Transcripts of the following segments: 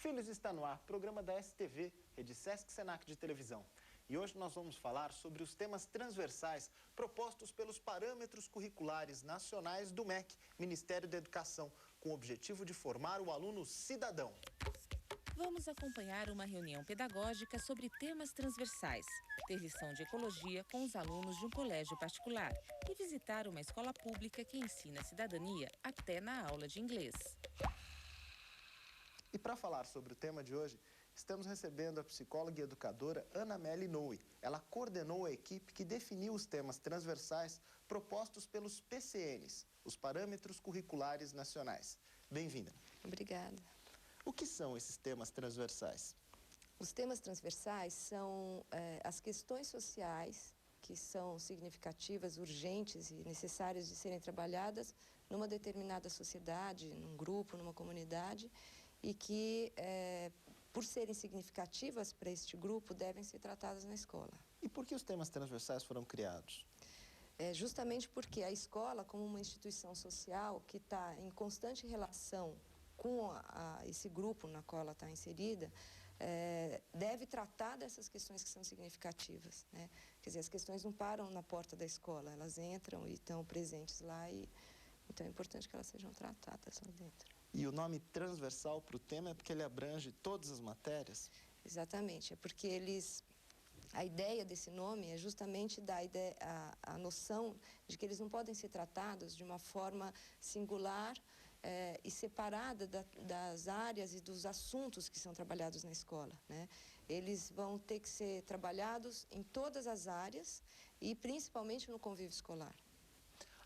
Filhos está no ar, programa da STV, Rede Sesc Senac de televisão. E hoje nós vamos falar sobre os temas transversais propostos pelos parâmetros curriculares nacionais do MEC, Ministério da Educação, com o objetivo de formar o aluno cidadão. Vamos acompanhar uma reunião pedagógica sobre temas transversais, ter lição de ecologia com os alunos de um colégio particular e visitar uma escola pública que ensina cidadania até na aula de inglês. E para falar sobre o tema de hoje, estamos recebendo a psicóloga e educadora Anameli Noe. Ela coordenou a equipe que definiu os temas transversais propostos pelos PCNs, os Parâmetros Curriculares Nacionais. Bem-vinda. Obrigada. O que são esses temas transversais? Os temas transversais são as questões sociais que são significativas, urgentes e necessárias de serem trabalhadas numa determinada sociedade, num grupo, numa comunidade, e que, por serem significativas para este grupo, devem ser tratadas na escola. E por que os temas transversais foram criados? Justamente porque a escola, como uma instituição social que está em constante relação com esse grupo na qual ela está inserida, deve tratar dessas questões que são significativas, né? Quer dizer, as questões não param na porta da escola, elas entram e estão presentes lá, e então é importante que elas sejam tratadas lá dentro. E o nome transversal para o tema é porque ele abrange todas as matérias? Exatamente, é porque a ideia desse nome é justamente dar a noção de que eles não podem ser tratados de uma forma singular e separada das áreas e dos assuntos que são trabalhados na escola, né? Eles vão ter que ser trabalhados em todas as áreas e principalmente no convívio escolar.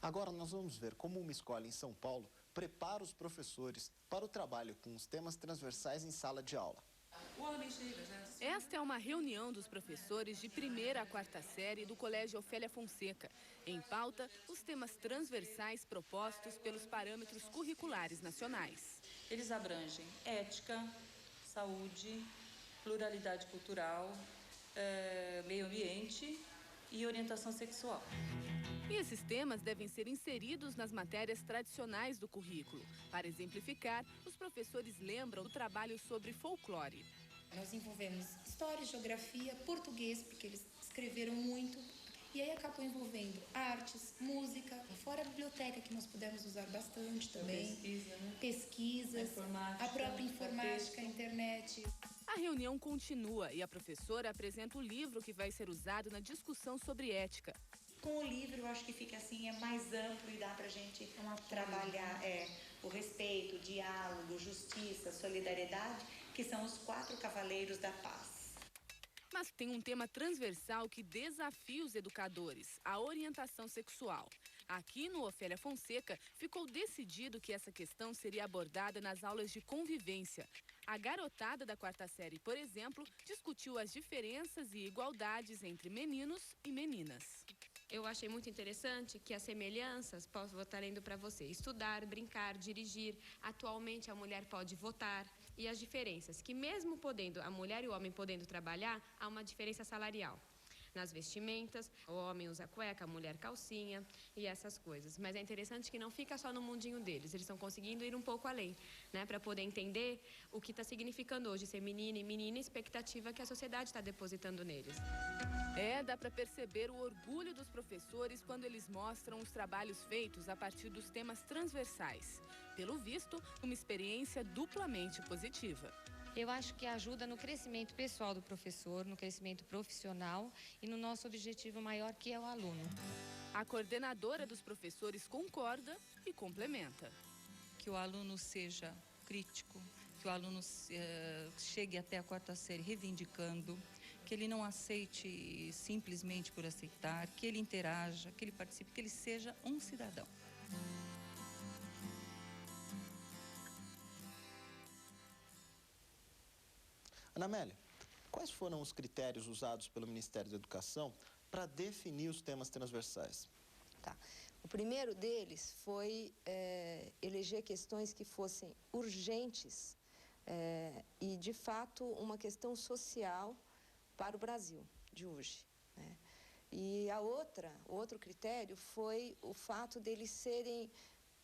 Agora nós vamos ver como uma escola em São Paulo prepara os professores para o trabalho com os temas transversais em sala de aula. Esta é uma reunião dos professores de 1ª a 4ª série do Colégio Ofélia Fonseca. Em pauta, os temas transversais propostos pelos parâmetros curriculares nacionais. Eles abrangem ética, saúde, pluralidade cultural, meio ambiente e orientação sexual. E esses temas devem ser inseridos nas matérias tradicionais do currículo. Para exemplificar, os professores lembram do trabalho sobre folclore. Nós envolvemos história, geografia, português, porque eles escreveram muito. E aí acabou envolvendo artes, música, fora a biblioteca, que nós pudemos usar bastante também. Pesquisa, né? Pesquisas, a própria informática, a internet. A reunião continua e a professora apresenta o livro que vai ser usado na discussão sobre ética. Com o livro, eu acho que fica assim, é mais amplo e dá pra gente trabalhar o respeito, o diálogo, justiça, solidariedade, que são os 4 cavaleiros da paz. Mas tem um tema transversal que desafia os educadores, a orientação sexual. Aqui no Ofélia Fonseca, ficou decidido que essa questão seria abordada nas aulas de convivência. A garotada da 4ª série, por exemplo, discutiu as diferenças e igualdades entre meninos e meninas. Eu achei muito interessante que as semelhanças, vou estar lendo para você, estudar, brincar, dirigir. Atualmente a mulher pode votar. E as diferenças, que mesmo podendo, a mulher e o homem podendo trabalhar, há uma diferença salarial. Nas vestimentas, o homem usa cueca, a mulher calcinha e essas coisas. Mas é interessante que não fica só no mundinho deles, eles estão conseguindo ir um pouco além, né? Para poder entender o que está significando hoje ser menino e menina e a expectativa que a sociedade está depositando neles. Dá para perceber o orgulho dos professores quando eles mostram os trabalhos feitos a partir dos temas transversais. Pelo visto, uma experiência duplamente positiva. Eu acho que ajuda no crescimento pessoal do professor, no crescimento profissional e no nosso objetivo maior, que é o aluno. A coordenadora dos professores concorda e complementa. Que o aluno seja crítico, que o aluno chegue até a 4ª série reivindicando, que ele não aceite simplesmente por aceitar, que ele interaja, que ele participe, que ele seja um cidadão. Anameli, quais foram os critérios usados pelo Ministério da Educação para definir os temas transversais? Tá. O primeiro deles foi eleger questões que fossem urgentes e, de fato, uma questão social para o Brasil de hoje, né? E o outro critério foi o fato deles serem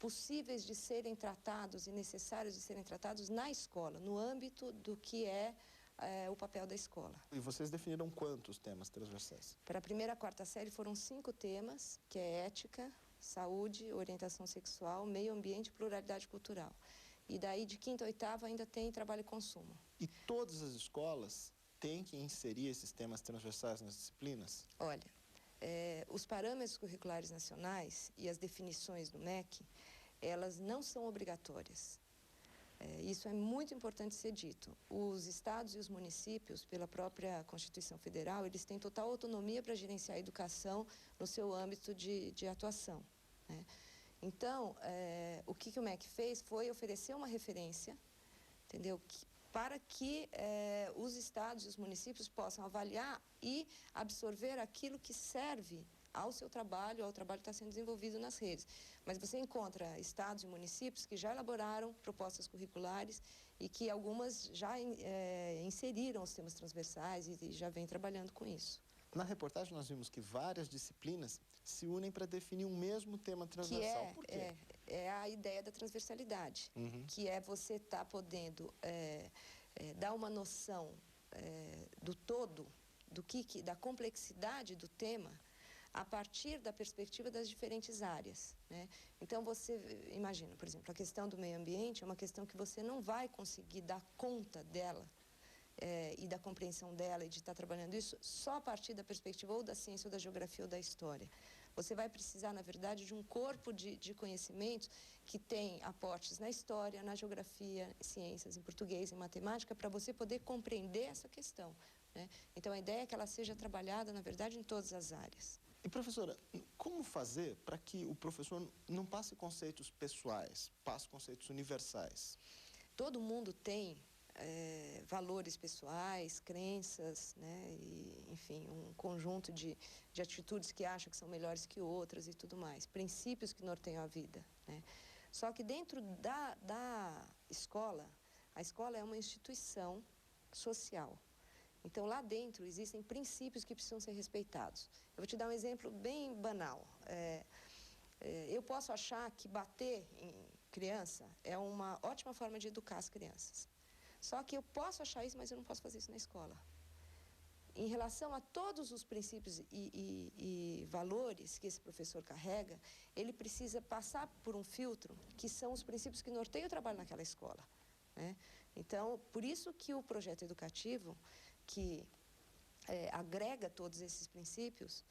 possíveis de serem tratados e necessários de serem tratados na escola, no âmbito do que é o papel da escola. E vocês definiram quantos temas transversais? Para a primeira à quarta série foram 5 temas, que é ética, saúde, orientação sexual, meio ambiente e pluralidade cultural. E daí de quinta a oitava ainda tem trabalho e consumo. E todas as escolas têm que inserir esses temas transversais nas disciplinas? Olha, os parâmetros curriculares nacionais e as definições do MEC, elas não são obrigatórias. Isso é muito importante ser dito. Os estados e os municípios, pela própria Constituição Federal, eles têm total autonomia para gerenciar a educação no seu âmbito de atuação, né? Então, o que o MEC fez foi oferecer uma referência, entendeu? Para que os estados e os municípios possam avaliar e absorver aquilo que serve ao seu trabalho, ao trabalho que está sendo desenvolvido nas redes. Mas você encontra estados e municípios que já elaboraram propostas curriculares e que algumas já inseriram os temas transversais e já vêm trabalhando com isso. Na reportagem nós vimos que várias disciplinas se unem para definir um mesmo tema transversal. Por quê? É a ideia da transversalidade, que é você estar podendo dar uma noção do todo, da complexidade do tema, a partir da perspectiva das diferentes áreas, né? Então, você imagina, por exemplo, a questão do meio ambiente é uma questão que você não vai conseguir dar conta dela e da compreensão dela e de estar trabalhando isso só a partir da perspectiva ou da ciência ou da geografia ou da história. Você vai precisar, na verdade, de um corpo de conhecimentos que tem aportes na história, na geografia, ciências, em português, em matemática, para você poder compreender essa questão, né? Então, a ideia é que ela seja trabalhada, na verdade, em todas as áreas. E, professora, como fazer para que o professor não passe conceitos pessoais, passe conceitos universais? Todo mundo tem valores pessoais, crenças, né? E, enfim, um conjunto de atitudes que acham que são melhores que outras e tudo mais. Princípios que norteiam a vida, né? Só que dentro da escola, a escola é uma instituição social. Então, lá dentro existem princípios que precisam ser respeitados. Eu vou te dar um exemplo bem banal. Eu posso achar que bater em criança é uma ótima forma de educar as crianças. Só que eu posso achar isso, mas eu não posso fazer isso na escola. Em relação a todos os princípios e valores que esse professor carrega, ele precisa passar por um filtro que são os princípios que norteiam o trabalho naquela escola, né? Então, por isso que o projeto educativo, que agrega todos esses princípios,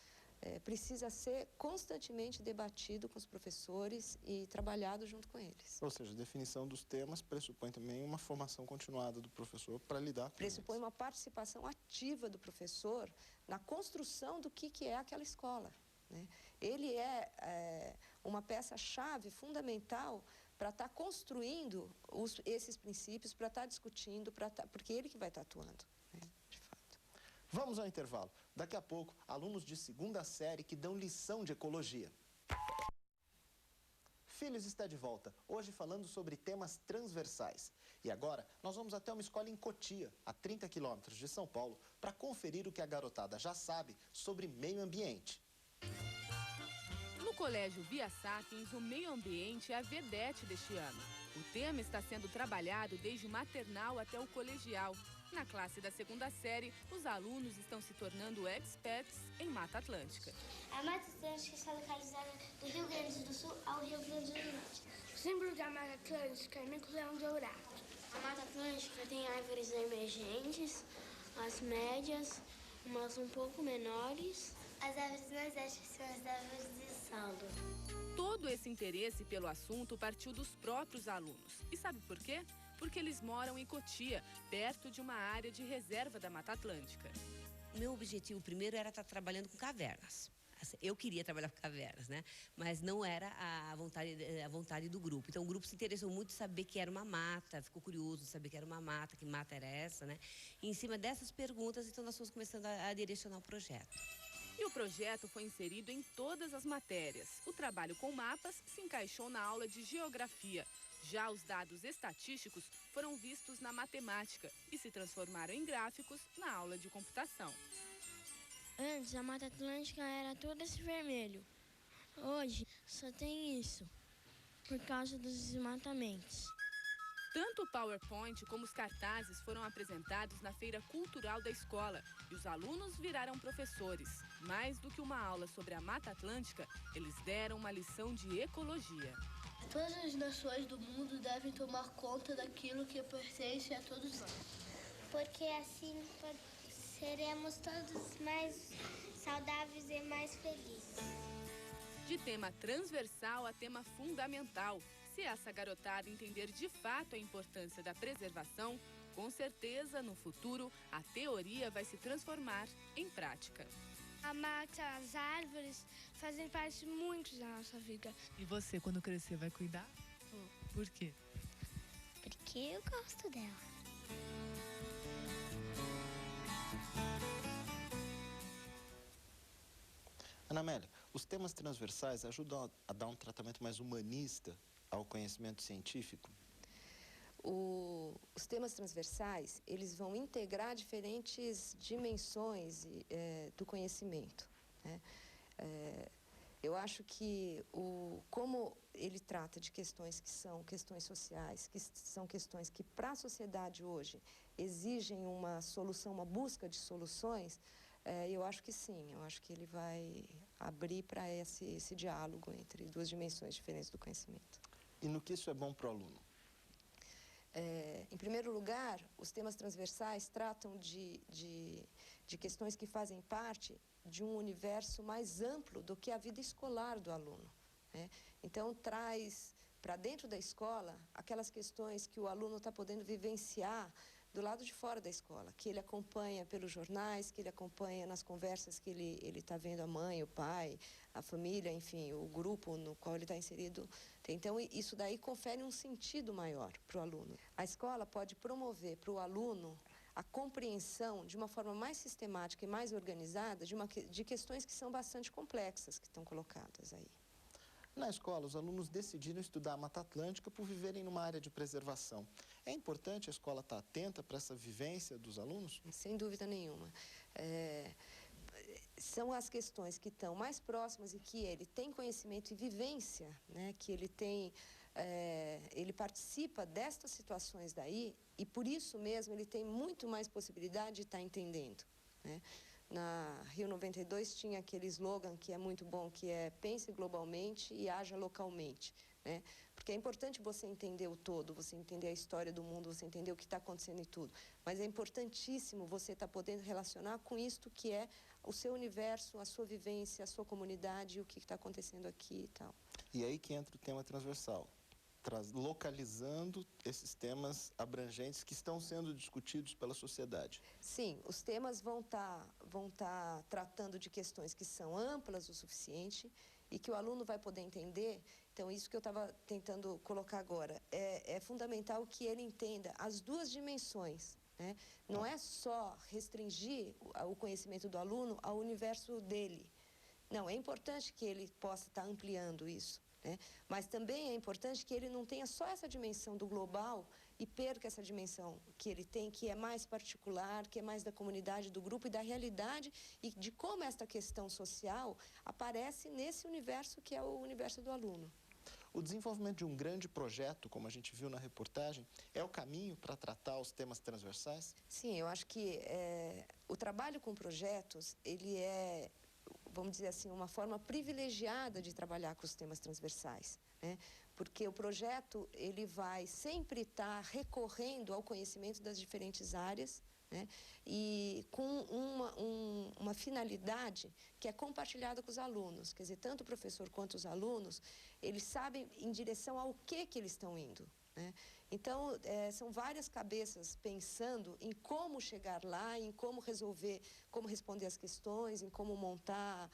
precisa ser constantemente debatido com os professores e trabalhado junto com eles. Ou seja, a definição dos temas pressupõe também uma formação continuada do professor para lidar com pressupõe uma participação ativa do professor na construção do que é aquela escola, né? Ele é uma peça-chave fundamental para estar construindo esses princípios, para estar discutindo, porque é ele que vai estar atuando, né? De fato. Vamos ao intervalo. Daqui a pouco, alunos de 2ª série que dão lição de ecologia. Filhos está de volta, hoje falando sobre temas transversais. E agora, nós vamos até uma escola em Cotia, a 30 quilômetros de São Paulo, para conferir o que a garotada já sabe sobre meio ambiente. No Colégio Via Sapiens, o meio ambiente é a vedete deste ano. O tema está sendo trabalhado desde o maternal até o colegial. Na classe da 2ª série, os alunos estão se tornando experts em Mata Atlântica. A Mata Atlântica está localizada do Rio Grande do Sul ao Rio Grande do Norte. O símbolo da Mata Atlântica é Mico-Leão Dourado. A Mata Atlântica tem árvores emergentes, as médias, umas um pouco menores. As árvores mais altas são as árvores de saldo. Todo esse interesse pelo assunto partiu dos próprios alunos. E sabe por quê? Porque eles moram em Cotia, perto de uma área de reserva da Mata Atlântica. Meu objetivo primeiro era estar trabalhando com cavernas. Eu queria trabalhar com cavernas, né? Mas não era a vontade do grupo. Então, o grupo se interessou muito em saber que era uma mata, ficou curioso de saber que era uma mata, que mata era essa, né? E em cima dessas perguntas, então, nós fomos começando a direcionar o projeto. E o projeto foi inserido em todas as matérias. O trabalho com mapas se encaixou na aula de geografia. Já os dados estatísticos foram vistos na matemática e se transformaram em gráficos na aula de computação. Antes, a Mata Atlântica era todo esse vermelho. Hoje, só tem isso. por causa dos desmatamentos. Tanto o PowerPoint como os cartazes foram apresentados na Feira Cultural da escola e os alunos viraram professores. Mais do que uma aula sobre a Mata Atlântica, eles deram uma lição de ecologia. Todas as nações do mundo devem tomar conta daquilo que pertence a todos nós. Porque assim seremos todos mais saudáveis e mais felizes. De tema transversal a tema fundamental. Se essa garotada entender de fato a importância da preservação, com certeza, no futuro, a teoria vai se transformar em prática. A mata, as árvores fazem parte muito da nossa vida. E você, quando crescer, vai cuidar? Por quê? Porque eu gosto dela. Ana Amélia, os temas transversais ajudam a dar um tratamento mais humanista ao conhecimento científico? Os temas transversais, eles vão integrar diferentes dimensões do conhecimento, né? Eu acho que como ele trata de questões que são questões sociais, que são questões que para a sociedade hoje exigem uma solução, uma busca de soluções, eu acho que sim, eu acho que ele vai abrir para esse diálogo entre duas dimensões diferentes do conhecimento. E no que isso é bom para o aluno? Em primeiro lugar, os temas transversais tratam de questões que fazem parte de um universo mais amplo do que a vida escolar do aluno, né? Então, traz para dentro da escola aquelas questões que o aluno está podendo vivenciar do lado de fora da escola, que ele acompanha pelos jornais, que ele acompanha nas conversas que ele está vendo a mãe, o pai, a família, enfim, o grupo no qual ele está inserido. Então, isso daí confere um sentido maior para o aluno. A escola pode promover para o aluno a compreensão de uma forma mais sistemática e mais organizada de questões que são bastante complexas que estão colocadas aí. Na escola, os alunos decidiram estudar a Mata Atlântica por viverem numa área de preservação. É importante a escola estar atenta para essa vivência dos alunos? Sem dúvida nenhuma. São as questões que estão mais próximas e que ele tem conhecimento e vivência, né? Que ele participa destas situações daí e por isso mesmo ele tem muito mais possibilidade de estar entendendo, né? Na Rio 92 tinha aquele slogan que é muito bom, que é pense globalmente e haja localmente, né? Porque é importante você entender o todo, você entender a história do mundo, você entender o que está acontecendo e tudo. Mas é importantíssimo você estar podendo relacionar com isto que é o seu universo, a sua vivência, a sua comunidade, o que está acontecendo aqui e tal. E aí que entra o tema transversal, localizando esses temas abrangentes que estão sendo discutidos pela sociedade. Sim, os temas vão tá tratando de questões que são amplas o suficiente e que o aluno vai poder entender. Então, isso que eu estava tentando colocar agora, é fundamental que ele entenda as duas dimensões, né? Não é só restringir o conhecimento do aluno ao universo dele. Não, é importante que ele possa estar ampliando isso, né? Mas também é importante que ele não tenha só essa dimensão do global e perca essa dimensão que ele tem, que é mais particular, que é mais da comunidade, do grupo e da realidade e de como esta questão social aparece nesse universo que é o universo do aluno. O desenvolvimento de um grande projeto, como a gente viu na reportagem, é o caminho para tratar os temas transversais? Sim, eu acho que o trabalho com projetos, ele é, vamos dizer assim, uma forma privilegiada de trabalhar com os temas transversais, né? Porque o projeto, ele vai sempre estar recorrendo ao conhecimento das diferentes áreas, né? E com uma finalidade que é compartilhada com os alunos. Quer dizer, tanto o professor quanto os alunos, eles sabem em direção ao que eles estão indo, né? Então, são várias cabeças pensando em como chegar lá, em como resolver, como responder as questões, em como montar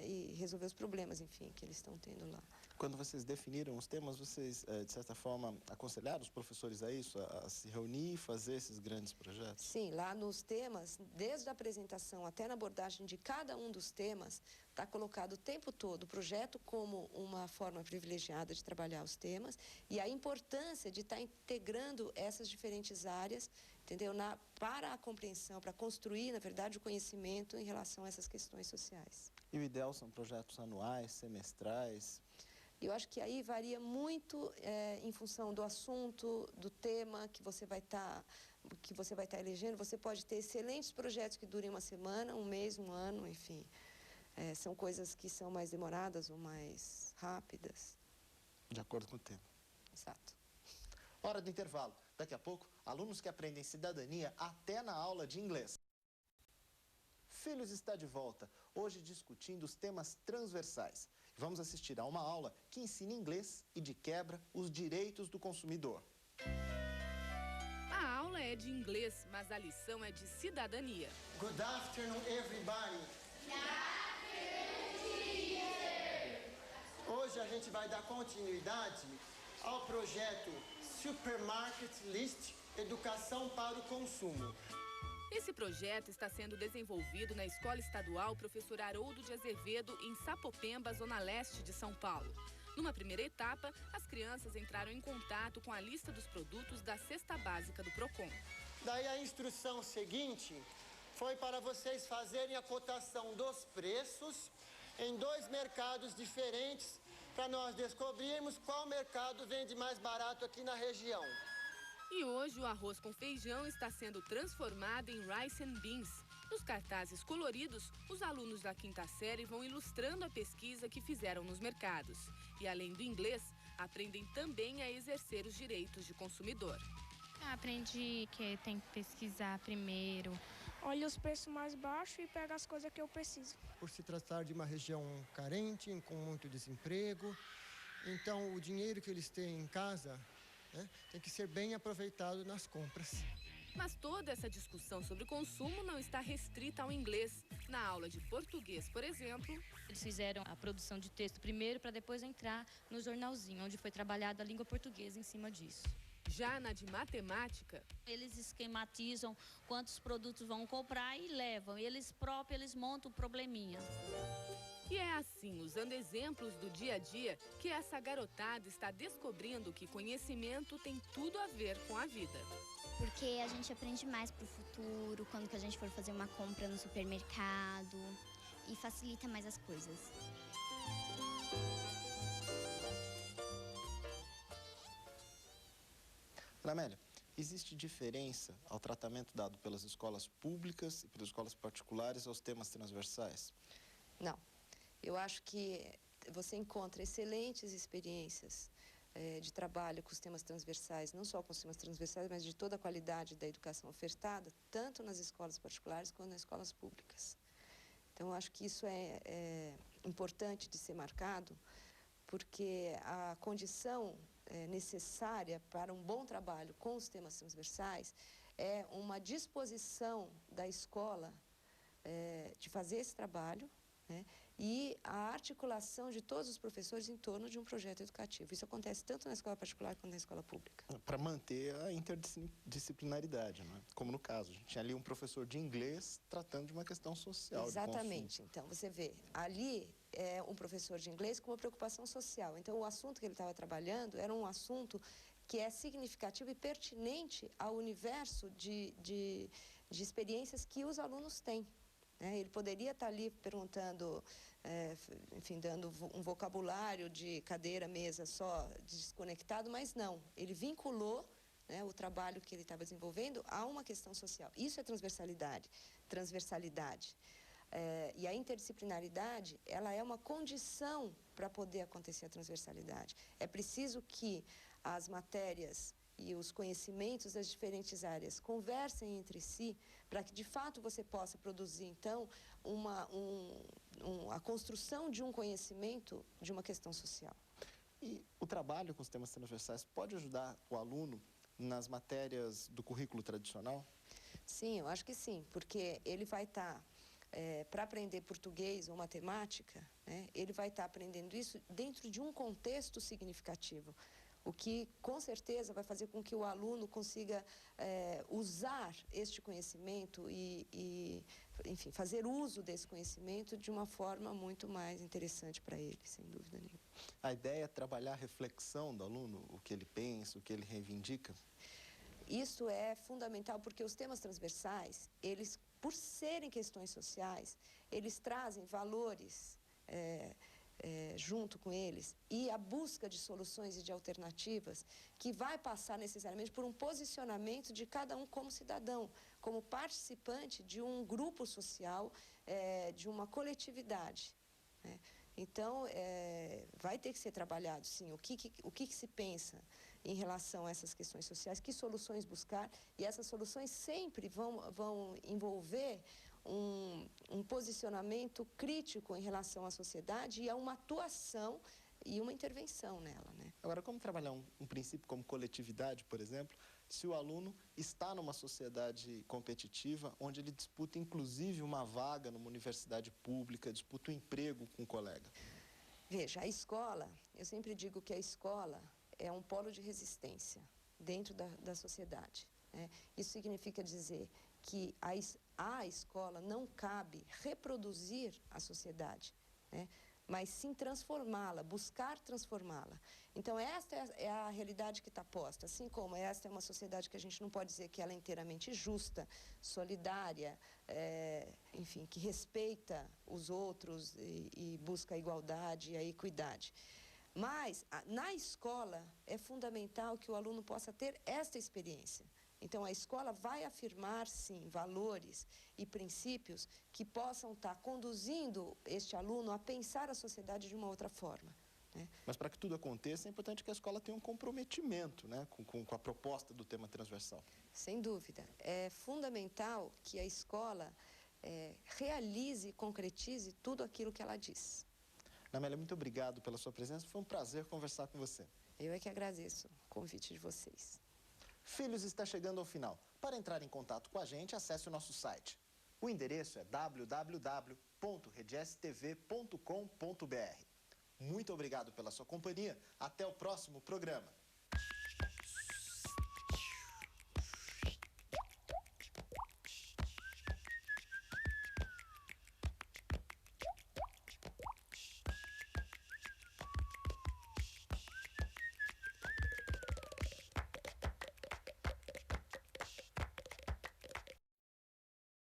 e resolver os problemas, enfim, que eles estão tendo lá. Quando vocês definiram os temas, vocês, de certa forma, aconselharam os professores a isso, a se reunir e fazer esses grandes projetos? Sim, lá nos temas, desde a apresentação até na abordagem de cada um dos temas, está colocado o tempo todo o projeto como uma forma privilegiada de trabalhar os temas e a importância de estar integrando essas diferentes áreas, entendeu? Para a compreensão, para construir, na verdade, o conhecimento em relação a essas questões sociais. E o ideal são projetos anuais, semestrais? E eu acho que aí varia muito em função do assunto, do tema que você vai estar elegendo. Você pode ter excelentes projetos que durem uma semana, um mês, um ano, enfim. São coisas que são mais demoradas ou mais rápidas. De acordo com o tema. Exato. Hora do intervalo. Daqui a pouco, alunos que aprendem cidadania até na aula de inglês. Filhos está de volta, hoje discutindo os temas transversais. Vamos assistir a uma aula que ensina inglês e, de quebra, os direitos do consumidor. A aula é de inglês, mas a lição é de cidadania. Good afternoon, everybody. Hoje a gente vai dar continuidade ao projeto Supermarket List Educação para o Consumo. Esse projeto está sendo desenvolvido na Escola Estadual Professor Haroldo de Azevedo, em Sapopemba, zona leste de São Paulo. Numa primeira etapa, as crianças entraram em contato com a lista dos produtos da cesta básica do PROCON. Daí a instrução seguinte foi para vocês fazerem a cotação dos preços em 2 mercados diferentes para nós descobrirmos qual mercado vende mais barato aqui na região. E hoje o arroz com feijão está sendo transformado em rice and beans. Nos cartazes coloridos, os alunos da 5ª série vão ilustrando a pesquisa que fizeram nos mercados. E além do inglês, aprendem também a exercer os direitos de consumidor. Aprendi que tem que pesquisar primeiro. Olha os preços mais baixos e pega as coisas que eu preciso. Por se tratar de uma região carente, com muito desemprego, então o dinheiro que eles têm em casa tem que ser bem aproveitado nas compras. Mas toda essa discussão sobre consumo não está restrita ao inglês. Na aula de português, por exemplo, eles fizeram a produção de texto primeiro para depois entrar no jornalzinho, onde foi trabalhada a língua portuguesa em cima disso. Já na de matemática, eles esquematizam quantos produtos vão comprar e levam. E eles próprios montam o probleminha. E é assim, usando exemplos do dia a dia, que essa garotada está descobrindo que conhecimento tem tudo a ver com a vida. Porque a gente aprende mais para o futuro, quando que a gente for fazer uma compra no supermercado, e facilita mais as coisas. Amélia, existe diferença ao tratamento dado pelas escolas públicas e pelas escolas particulares aos temas transversais? Não. Eu acho que você encontra excelentes experiências de trabalho com os temas transversais, não só com os temas transversais, mas de toda a qualidade da educação ofertada, tanto nas escolas particulares quanto nas escolas públicas. Então, eu acho que isso é importante de ser marcado, porque a condição necessária para um bom trabalho com os temas transversais é uma disposição da escola de fazer esse trabalho, e a articulação de todos os professores em torno de um projeto educativo. Isso acontece tanto na escola particular quanto na escola pública. Para manter a interdisciplinaridade, não é? Como no caso, a gente tinha ali um professor de inglês tratando de uma questão social. Exatamente. Então, você vê, ali é um professor de inglês com uma preocupação social. Então, o assunto que ele estava trabalhando era um assunto que é significativo e pertinente ao universo de experiências que os alunos têm. Ele poderia estar ali perguntando, enfim, dando um vocabulário de cadeira, mesa só desconectado, mas não. Ele vinculou o trabalho que ele estava desenvolvendo a uma questão social. Isso é transversalidade. E a interdisciplinaridade, ela é uma condição para poder acontecer a transversalidade. É preciso que as matérias e os conhecimentos das diferentes áreas conversem entre si para que, de fato, você possa produzir, então, a construção de um conhecimento de uma questão social. E o trabalho com os temas transversais pode ajudar o aluno nas matérias do currículo tradicional? Sim, eu acho que sim, porque ele vai estar, para aprender português ou matemática, ele vai estar aprendendo isso dentro de um contexto significativo. O que, com certeza, vai fazer com que o aluno consiga usar este conhecimento e, enfim, fazer uso desse conhecimento de uma forma muito mais interessante para ele, sem dúvida nenhuma. A ideia é trabalhar a reflexão do aluno, o que ele pensa, o que ele reivindica? Isso é fundamental porque os temas transversais, eles, por serem questões sociais, eles trazem valores junto com eles, e a busca de soluções e de alternativas que vai passar necessariamente por um posicionamento de cada um como cidadão, como participante de um grupo social, de uma coletividade, né? Então, vai ter que ser trabalhado, sim, o que se pensa em relação a essas questões sociais, que soluções buscar, e essas soluções sempre vão envolver um posicionamento crítico em relação à sociedade e a uma atuação e uma intervenção nela, né? Agora, como trabalhar um princípio como coletividade, por exemplo, se o aluno está numa sociedade competitiva, onde ele disputa, inclusive, uma vaga numa universidade pública, disputa um emprego com um colega? Veja, a escola, eu sempre digo que a escola é um polo de resistência dentro da sociedade, né? Isso significa dizer que à escola não cabe reproduzir a sociedade, né? Mas sim transformá-la, buscar transformá-la. Então, esta é a realidade que está posta. Assim como esta é uma sociedade que a gente não pode dizer que ela é inteiramente justa, solidária, enfim, que respeita os outros e busca a igualdade e a equidade. Mas, na escola, é fundamental que o aluno possa ter esta experiência. Então, a escola vai afirmar, sim, valores e princípios que possam estar conduzindo este aluno a pensar a sociedade de uma outra forma, né? Mas para que tudo aconteça, é importante que a escola tenha um comprometimento, né, com a proposta do tema transversal. Sem dúvida. É fundamental que a escola realize e concretize tudo aquilo que ela diz. Ana Amélia, muito obrigado pela sua presença. Foi um prazer conversar com você. Eu é que agradeço o convite de vocês. Filhos está chegando ao final. Para entrar em contato com a gente, acesse o nosso site. O endereço é www.redestv.com.br. Muito obrigado pela sua companhia. Até o próximo programa.